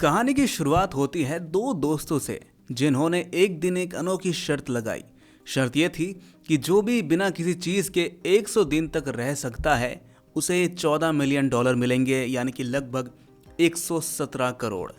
कहानी की शुरुआत होती है दो दोस्तों से जिन्होंने एक दिन एक अनोखी शर्त लगाई। शर्त यह थी कि जो भी बिना किसी चीज के 100 दिन तक रह सकता है उसे 14 मिलियन डॉलर मिलेंगे, यानी कि लगभग 117 करोड़।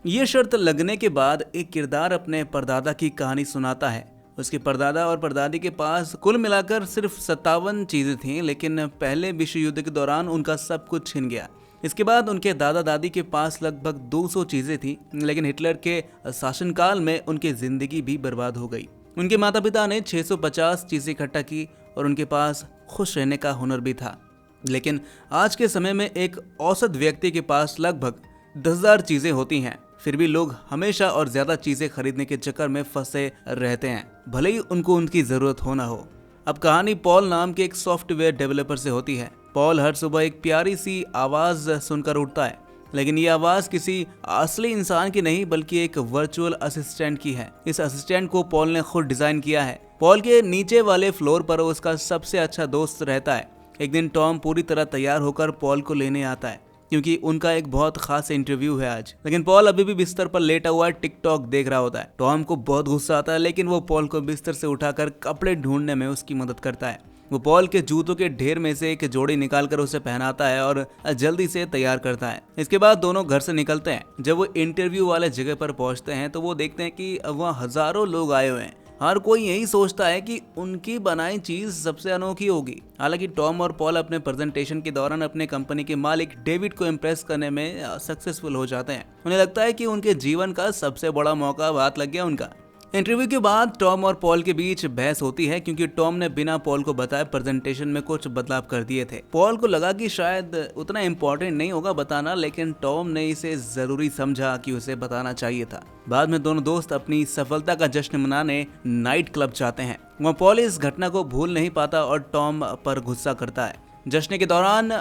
ये शर्त लगने के बाद एक किरदार अपने परदादा की कहानी सुनाता है। उसके परदादा और परदादी के पास कुल मिलाकर सिर्फ 57 चीजें थीं, लेकिन पहले विश्व युद्ध के दौरान उनका सब कुछ छिन गया। इसके बाद उनके दादा दादी के पास लगभग 200 चीजें थीं, लेकिन हिटलर के शासनकाल में उनकी जिंदगी भी बर्बाद हो गई। उनके माता पिता ने 650 चीजें इकट्ठा की और उनके पास खुश रहने का हुनर भी था। लेकिन आज के समय में एक औसत व्यक्ति के पास लगभग 10,000 चीजें होती हैं, फिर भी लोग हमेशा और ज्यादा चीजें खरीदने के चक्कर में फंसे रहते हैं, भले ही उनको उनकी जरूरत हो ना हो। अब कहानी पॉल नाम के एक सॉफ्टवेयर डेवलपर से होती है। पॉल हर सुबह एक प्यारी सी आवाज सुनकर उठता है, लेकिन ये आवाज किसी असली इंसान की नहीं बल्कि एक वर्चुअल असिस्टेंट की है। इस असिस्टेंट को पॉल ने खुद डिजाइन किया है। पॉल के नीचे वाले फ्लोर पर उसका सबसे अच्छा दोस्त रहता है। एक दिन टॉम पूरी तरह तैयार होकर पॉल को लेने आता है क्योंकि उनका एक बहुत खास इंटरव्यू है आज। लेकिन पॉल अभी भी बिस्तर पर लेटा हुआ टिकटॉक देख रहा होता है। टॉम को बहुत गुस्सा आता है, लेकिन वो पॉल को बिस्तर से उठाकर कपड़े ढूंढने में उसकी मदद करता है। वो पॉल के जूतों के ढेर में से एक जोड़ी निकालकर उसे पहनाता है और जल्दी से तैयार करता है। इसके बाद दोनों घर से निकलते हैं। जब वो इंटरव्यू वाले जगह पर पहुंचते हैं तो वो देखते हैं कि वहाँ हजारों लोग आए हुए हैं। हर कोई यही सोचता है कि उनकी बनाई चीज सबसे अनोखी होगी। हालांकि टॉम और पॉल अपने प्रेजेंटेशन के दौरान अपने कंपनी के मालिक डेविड को इम्प्रेस करने में सक्सेसफुल हो जाते हैं। उन्हें लगता है कि उनके जीवन का सबसे बड़ा मौका हाथ लग गया उनका। इंटरव्यू के बाद टॉम और पॉल के बीच बहस होती है क्योंकि टॉम ने बिना पॉल को बताए प्रेजेंटेशन में कुछ बदलाव कर दिए थे। पॉल को लगा कि शायद उतना इम्पोर्टेंट नहीं होगा बताना, लेकिन टॉम ने इसे जरूरी समझा कि उसे बताना चाहिए था। बाद में दोनों दोस्त अपनी सफलता का जश्न मनाने नाइट क्लब जाते हैं। वहाँ पॉल इस घटना को भूल नहीं पाता और टॉम पर गुस्सा करता है। जश्न के दौरान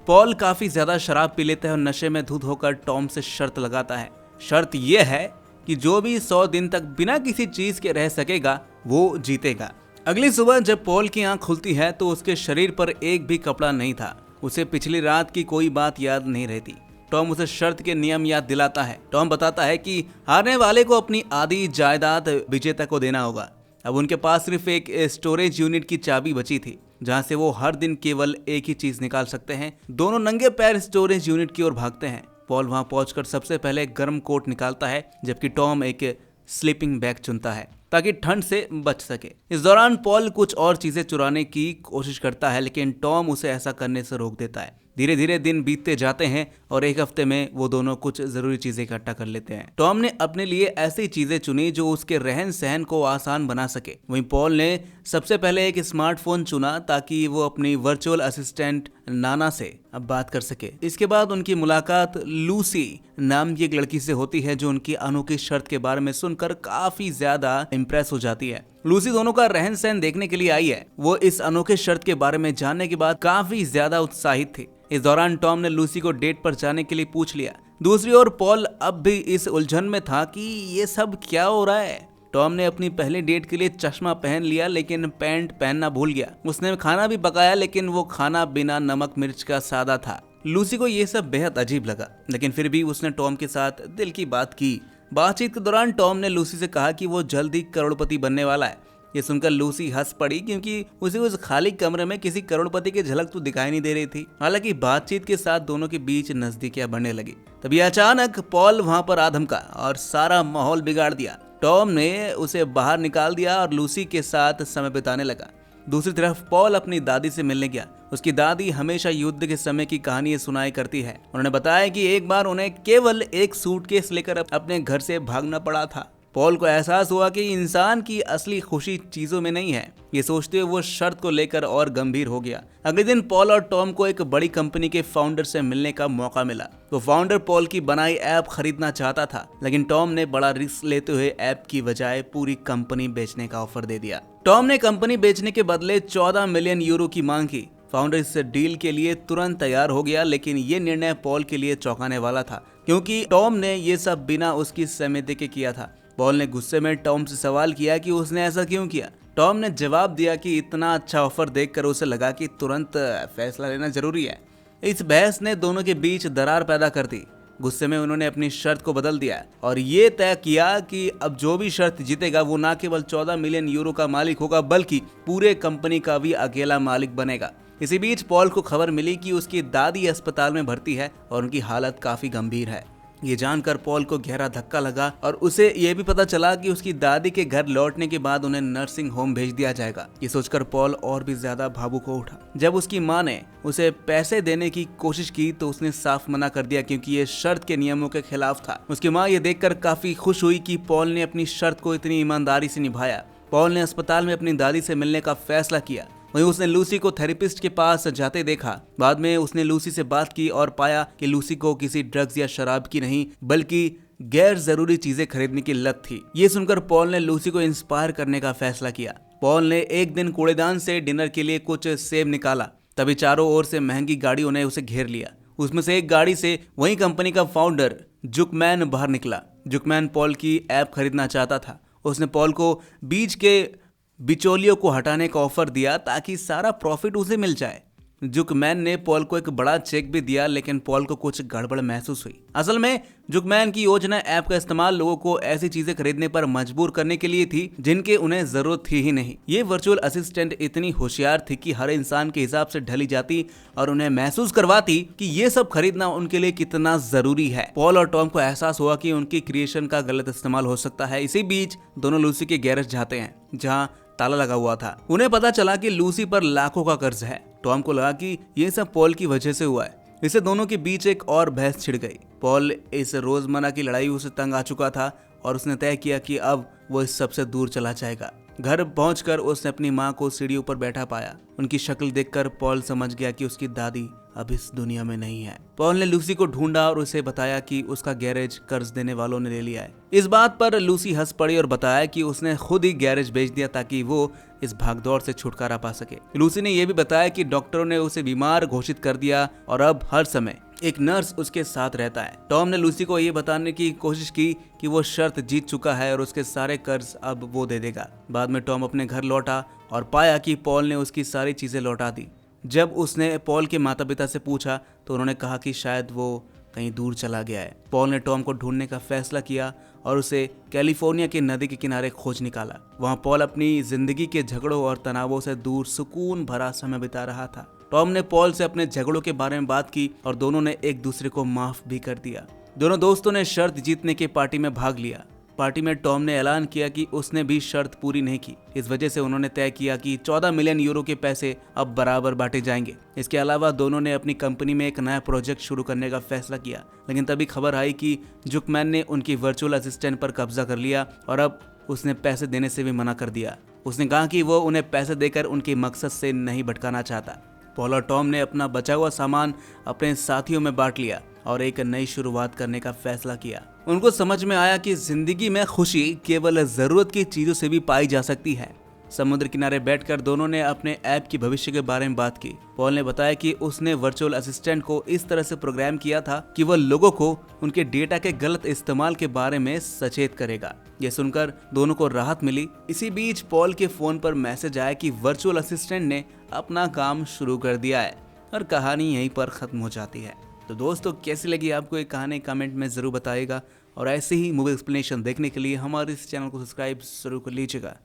पॉल काफी ज्यादा शराब पी लेता है और नशे में धुत होकर टॉम से शर्त लगाता है। शर्त यह है कि जो भी 100 दिन तक बिना किसी चीज के रह सकेगा वो जीतेगा। अगली सुबह जब पॉल की आंख खुलती है तो उसके शरीर पर एक भी कपड़ा नहीं था। उसे पिछली रात की कोई बात याद नहीं रहती। टॉम उसे शर्त के नियम याद दिलाता है। टॉम बताता है कि हारने वाले को अपनी आधी जायदाद विजेता को देना होगा। अब उनके पास सिर्फ एक स्टोरेज यूनिट की चाबी बची थी जहां से वो हर दिन केवल एक ही चीज निकाल सकते हैं। दोनों नंगे पैर स्टोरेज यूनिट की ओर भागते हैं। पॉल वहां पहुंचकर सबसे पहले एक गर्म कोट निकालता है, जबकि टॉम एक स्लीपिंग बैग चुनता है ताकि ठंड से बच सके। इस दौरान पॉल कुछ और चीजें चुराने की कोशिश करता है, लेकिन टॉम उसे ऐसा करने से रोक देता है। धीरे धीरे दिन बीतते जाते हैं और एक हफ्ते में वो दोनों कुछ जरूरी चीजें इकट्ठा कर लेते हैं। टॉम ने अपने लिए ऐसी चीजें चुनी जो उसके रहन सहन को आसान बना सके। वहीं पॉल ने सबसे पहले एक स्मार्टफोन चुना ताकि वो अपनी वर्चुअल असिस्टेंट नाना से अब बात कर सके। इसके बाद उनकी मुलाकात लूसी नाम की एक लड़की से होती है जो उनकी अनोखी शर्त के बारे में सुनकर काफी ज्यादा इम्प्रेस हो जाती है। लूसी दोनों का रहन सहन देखने के लिए आई है। वो इस अनोखे शर्त के बारे में जानने के बाद काफी ज्यादा उत्साहित थी। इस दौरान टॉम ने लूसी को डेट पर जाने के लिए पूछ लिया। दूसरी ओर पॉल अब भी इस उलझन में था कि ये सब क्या हो रहा है। टॉम ने अपनी पहली डेट के लिए चश्मा पहन लिया, लेकिन पैंट पहनना भूल गया। उसने खाना भी पकाया, लेकिन वो खाना बिना नमक मिर्च का सादा था। लूसी को ये सब बेहद अजीब लगा, लेकिन फिर भी उसने टॉम के साथ दिल की बात की। बातचीत के दौरान टॉम ने लूसी से कहा कि वो जल्द ही करोड़पति बनने वाला है। ये सुनकर लूसी हंस पड़ी क्योंकि उसे उस खाली कमरे में किसी करोड़पति की झलक तो दिखाई नहीं दे रही थी। हालांकि बातचीत के साथ दोनों के बीच नजदीकियां बढ़ने लगी। तभी अचानक पॉल वहां पर आ धमका और सारा माहौल बिगाड़ दिया। टॉम ने उसे बाहर निकाल दिया और लूसी के साथ समय बिताने लगा। दूसरी तरफ पॉल अपनी दादी से मिलने गया। उसकी दादी हमेशा युद्ध के समय की कहानी सुनाई करती है। उन्होंने बताया कि एक बार उन्हें केवल एक सूटकेस लेकर अपने घर से भागना पड़ा था। पॉल को एहसास हुआ कि इंसान की असली खुशी चीजों में नहीं है। ये सोचते हुए वो शर्त को लेकर और गंभीर हो गया। अगले दिन पॉल और टॉम को एक बड़ी कंपनी के फाउंडर से मिलने का मौका मिला। तो फाउंडर पॉल की बनाई ऐप खरीदना चाहता था, लेकिन टॉम ने बड़ा रिस्क लेते हुए ऐप की बजाय पूरी कंपनी बेचने का ऑफर दे दिया। टॉम ने कंपनी बेचने के बदले 14 मिलियन यूरो की मांग की। फाउंडर इस डील के लिए तुरंत तैयार हो गया, लेकिन ये निर्णय पॉल के लिए चौंकाने वाला था क्योंकि टॉम ने ये सब बिना उसकी सहमति के किया था। पॉल ने गुस्से में टॉम से सवाल किया कि उसने ऐसा क्यों किया। टॉम ने जवाब दिया कि इतना अच्छा ऑफर देखकर उसे लगा कि तुरंत फैसला लेना जरूरी है। इस बहस ने दोनों के बीच दरार पैदा कर दी। गुस्से में उन्होंने अपनी शर्त को बदल दिया और ये तय किया कि अब जो भी शर्त जीतेगा वो ना केवल 14 मिलियन यूरो का मालिक होगा बल्कि पूरे कंपनी का भी अकेला मालिक बनेगा। इसी बीच पॉल को खबर मिली कि उसकी दादी अस्पताल में भर्ती है और उनकी हालत काफी गंभीर है। ये जानकर पॉल को गहरा धक्का लगा और उसे ये भी पता चला कि उसकी दादी के घर लौटने के बाद उन्हें नर्सिंग होम भेज दिया जाएगा। ये सोचकर पॉल और भी ज्यादा भावुक हो उठा। जब उसकी माँ ने उसे पैसे देने की कोशिश की तो उसने साफ मना कर दिया क्योंकि ये शर्त के नियमों के खिलाफ था। उसकी माँ ये देखकर काफी खुश हुई कि पॉल ने अपनी शर्त को इतनी ईमानदारी से निभाया। पॉल ने अस्पताल में अपनी दादी से मिलने का फैसला किया। वहीं उसने लूसी को थेरेपिस्ट के पास जाते देखा। बाद में उसने लूसी से बात की और पाया कि लूसी को किसी ड्रग्स या शराब की नहीं बल्कि गैर जरूरी चीजें खरीदने की लत थी। ये सुनकर पॉल ने लूसी को इंस्पायर करने का फैसला किया। पॉल ने एक दिन कूड़ेदान से डिनर के लिए कुछ सेब निकाला। तभी चारों ओर से महंगी गाड़ियों ने उसे घेर लिया। उसमें से एक गाड़ी से वही कंपनी का फाउंडर जुकमैन बाहर निकला। जुकमैन पॉल की ऐप खरीदना चाहता था। उसने पॉल को बीच के बिचौलियों को हटाने का ऑफर दिया ताकि सारा प्रॉफिट उसे मिल जाए। जुकमैन ने पॉल को एक बड़ा चेक भी दिया लेकिन पॉल को कुछ गड़बड़ महसूस हुई। असल में जुकमैन की योजना ऐप का इस्तेमाल लोगों को ऐसी चीजें खरीदने पर मजबूर करने के लिए थी जिनके उन्हें जरूरत थी ही नहीं। ये वर्चुअल असिस्टेंट इतनी होशियार थी कि हर इंसान के हिसाब से ढली जाती और उन्हें महसूस करवाती कि ये सब खरीदना उनके लिए कितना जरूरी है। पॉल और टॉम को एहसास हुआ कि उनकी क्रिएशन का गलत इस्तेमाल हो सकता है। इसी बीच दोनों लूसी के गैरेज जाते हैं जहाँ ताला लगा हुआ था। उन्हें पता चला कि लूसी पर लाखों का कर्ज है। टॉम को लगा कि ये सब पॉल की वजह से हुआ है। इससे दोनों के बीच एक और बहस छिड़ गई। पॉल इस रोजमर्रा की लड़ाई से तंग आ चुका था और उसने तय किया कि अब वो इस सबसे दूर चला जाएगा। घर पहुंचकर उसने अपनी माँ को सीढ़ियों पर बैठा पाया। उनकी शक्ल देखकर पॉल समझ गया कि उसकी दादी अब इस दुनिया में नहीं है। पॉल ने लूसी को ढूंढा और उसे बताया कि उसका गैरेज कर्ज देने वालों ने ले लिया है। इस बात पर लूसी हंस पड़ी और बताया कि उसने खुद ही गैरेज बेच दिया ताकि वो इस भागदौड़ से छुटकारा पा सके। लूसी ने यह भी बताया कि डॉक्टरों ने उसे बीमार घोषित कर दिया और अब हर समय एक नर्स उसके साथ रहता है। टॉम ने लूसी को ये बताने की कोशिश की कि वो शर्त जीत चुका है और उसके सारे कर्ज अब वो दे देगा। बाद में टॉम अपने घर लौटा और पाया कि पॉल ने उसकी सारी चीजें लौटा दी। जब उसने पॉल के माता पिता से पूछा तो उन्होंने कहा कि शायद वो कहीं दूर चला गया है। पॉल ने टॉम को ढूंढने का फैसला किया और उसे कैलिफोर्निया की नदी के किनारे खोज निकाला। वहां पॉल अपनी जिंदगी के झगड़ों और तनावों से दूर सुकून भरा समय बिता रहा था। टॉम ने पॉल से अपने झगड़ों के बारे में बात की और दोनों ने एक दूसरे को माफ भी कर दिया। दोनों दोस्तों ने शर्त जीतने की पार्टी में भाग लिया। पार्टी में टॉम ने ऐलान किया कि उसने भी शर्त पूरी नहीं की। इस वजह से उन्होंने तय किया कि 14 मिलियन यूरो के पैसे अब बराबर बांटे जाएंगे। इसके अलावा दोनों ने अपनी कंपनी में एक नया प्रोजेक्ट शुरू करने का फैसला किया। लेकिन तभी खबर आई कि जुकमैन ने उनकी वर्चुअल असिस्टेंट पर कब्जा कर लिया और अब उसने पैसे देने से भी मना कर दिया। उसने कहा कि वो उन्हें पैसे देकर उनके मकसद से नहीं भटकाना चाहता। पॉल और टॉम ने अपना बचा हुआ सामान अपने साथियों में बांट लिया और एक नई शुरुआत करने का फैसला किया। उनको समझ में आया कि जिंदगी में खुशी केवल जरूरत की चीजों से भी पाई जा सकती है। समुद्र किनारे बैठकर दोनों ने अपने ऐप की भविष्य के बारे में बात की। पॉल ने बताया कि उसने वर्चुअल असिस्टेंट को इस तरह से प्रोग्राम किया था कि वह लोगों को उनके डेटा के गलत इस्तेमाल के बारे में सचेत करेगा। यह सुनकर दोनों को राहत मिली। इसी बीच पॉल के फोन पर मैसेज आया कि वर्चुअल असिस्टेंट ने अपना काम शुरू कर दिया है और कहानी यहीं पर खत्म हो जाती है। तो दोस्तों, कैसी लगी आपको ये कहानी कमेंट में जरूर बताइएगा और ऐसे ही मूवी एक्सप्लेनेशन देखने के लिए हमारे इस चैनल को सब्सक्राइब जरूर कर लीजिएगा।